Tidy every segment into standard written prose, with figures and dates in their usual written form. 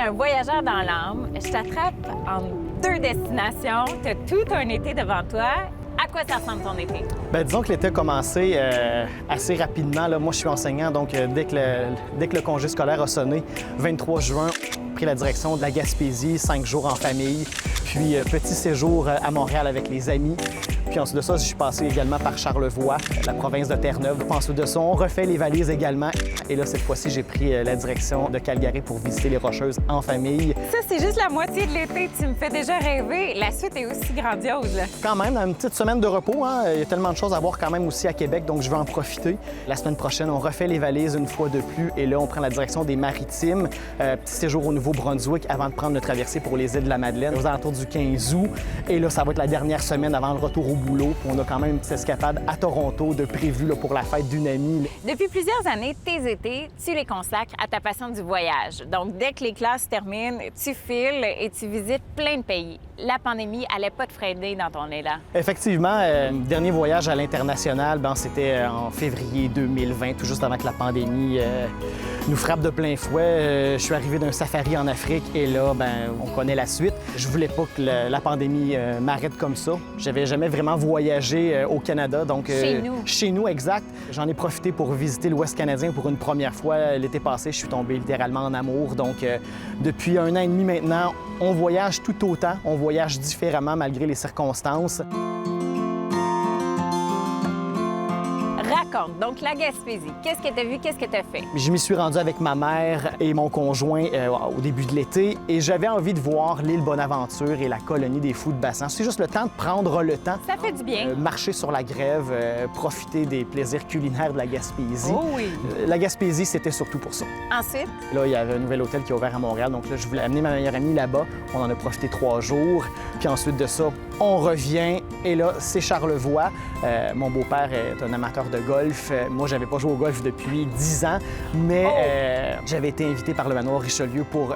un voyageur dans l'âme. Je t'attrape en 2 destinations. Tu as tout un été devant toi. À quoi ça ressemble ton été? Bien, disons que l'été a commencé assez rapidement. Là. Moi, je suis enseignant, donc dès que le congé scolaire a sonné, 23 juin, j'ai pris la direction de la Gaspésie, 5 jours en famille, puis petit séjour à Montréal avec les amis. Puis ensuite de ça, je suis passé également par Charlevoix, la province de Terre-Neuve. Ensuite de ça, on refait les valises également. Et là, cette fois-ci, j'ai pris la direction de Calgary pour visiter les Rocheuses en famille. Ça, c'est juste la moitié de l'été. Tu me fais déjà rêver. La suite est aussi grandiose, là. Quand même, une petite semaine de repos. Hein? Il y a tellement de choses à voir quand même aussi à Québec, donc je vais en profiter. La semaine prochaine, on refait les valises une fois de plus. Et là, on prend la direction des Maritimes. Petit séjour au Nouveau-Brunswick avant de prendre notre traversée pour les îles de la Madeleine aux alentours du 15 août. Et là, ça va être la dernière semaine avant le retour au boulot. Puis on a quand même une petite escapade à Toronto de prévu là, pour la fête d'une amie. Depuis plusieurs années, tes étés, tu les consacres à ta passion du voyage. Donc, dès que les classes terminent, tu files et tu visites plein de pays. La pandémie allait pas te freiner dans ton élan. Effectivement, dernier voyage à l'international, c'était en février 2020, tout juste avant que la pandémie nous frappe de plein fouet. Je suis arrivé d'un safari en Afrique et là, on connaît la suite. Je voulais pas que la pandémie m'arrête comme ça. J'avais jamais vraiment voyagé au Canada, donc... Chez nous. Chez nous, exact. J'en ai profité pour visiter l'Ouest canadien pour une première fois l'été passé. Je suis tombé littéralement en amour. Donc, depuis 1 an et demi maintenant, on voyage tout autant. On voyage différemment malgré les circonstances. Raconte. Donc, la Gaspésie, qu'est-ce que tu as vu, qu'est-ce que tu as fait? Je m'y suis rendu avec ma mère et mon conjoint au début de l'été et j'avais envie de voir l'île Bonaventure et la colonie des Fous de Bassan. C'est juste le temps de prendre le temps. Ça fait du bien. Marcher sur la grève, profiter des plaisirs culinaires de la Gaspésie. Oh oui! La Gaspésie, c'était surtout pour ça. Ensuite? Là, il y avait un nouvel hôtel qui est ouvert à Montréal, donc là, je voulais amener ma meilleure amie là-bas. On en a profité 3 jours. Puis ensuite de ça, on revient et là, c'est Charlevoix. Mon beau-père est un amateur de golf. Moi, j'avais pas joué au golf depuis 10 ans, mais j'avais été invité par le manoir Richelieu pour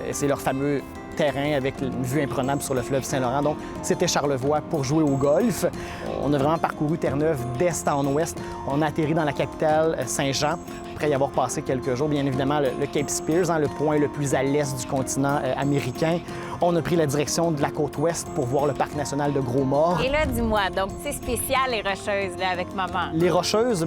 essayer leur fameux terrain avec une vue imprenable sur le fleuve Saint-Laurent. Donc, c'était Charlevoix pour jouer au golf. On a vraiment parcouru Terre-Neuve d'est en ouest. On a atterri dans la capitale, Saint-Jean. Après y avoir passé quelques jours, bien évidemment, le Cape Spears, le point le plus à l'est du continent américain. On a pris la direction de la côte ouest pour voir le parc national de Gros-Morts. Et là, dis-moi, donc c'est spécial les Rocheuses là, avec maman. Les Rocheuses,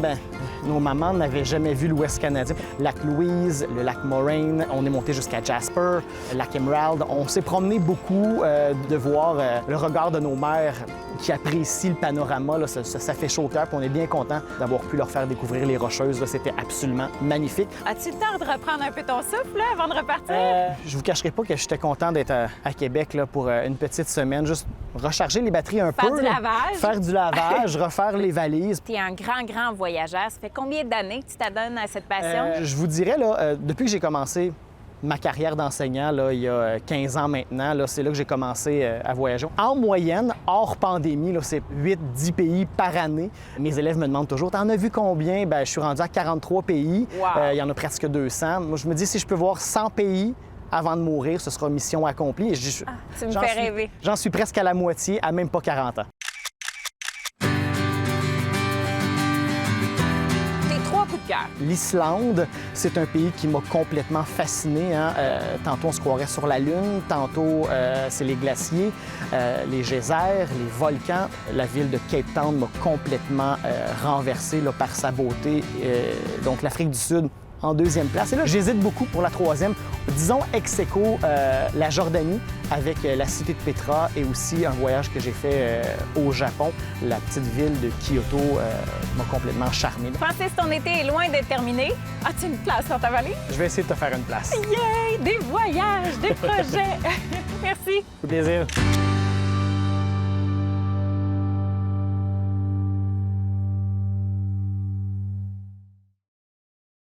nos mamans n'avaient jamais vu l'Ouest canadien. Lac Louise, le lac Moraine, on est monté jusqu'à Jasper, le lac Emerald. On s'est promené beaucoup de voir le regard de nos mères qui apprécient le panorama. Là, ça fait chaud au cœur, puis on est bien content d'avoir pu leur faire découvrir les Rocheuses. C'était absolument magnifique. As-tu le temps de reprendre un peu ton souffle là, avant de repartir? Je vous cacherai pas que j'étais content d'être à Québec là, pour une petite semaine, juste recharger les batteries un peu. Faire du lavage. Faire du lavage, refaire les valises. Tu es un grand voyageur. Ça fait combien d'années que tu t'adonnes à cette passion? Je vous dirais, là, depuis que j'ai commencé ma carrière d'enseignant, là, il y a 15 ans maintenant, là, c'est là que j'ai commencé à voyager. En moyenne, hors pandémie, là, c'est 8-10 pays par année. Mes élèves me demandent toujours, t'en as vu combien? Je suis rendu à 43 pays. Wow. Il y en a presque 200. Moi, je me dis, si je peux voir 100 pays avant de mourir, ce sera mission accomplie. Et tu me fais rêver. J'en suis presque à la moitié, à même pas 40 ans. L'Islande, c'est un pays qui m'a complètement fasciné. Hein? Tantôt, on se croirait sur la Lune. Tantôt, c'est les glaciers, les geysers, les volcans. La ville de Cape Town m'a complètement renversé là, par sa beauté. Donc, l'Afrique du Sud en 2e place. Et là, j'hésite beaucoup pour la 3e. Disons ex aequo, la Jordanie avec la cité de Petra et aussi un voyage que j'ai fait au Japon. La petite ville de Kyoto m'a complètement charmé. Francis, ton été est loin d'être terminé. As-tu une place sur ta valise? Je vais essayer de te faire une place. Yay! Des voyages, des projets! Merci! Au plaisir.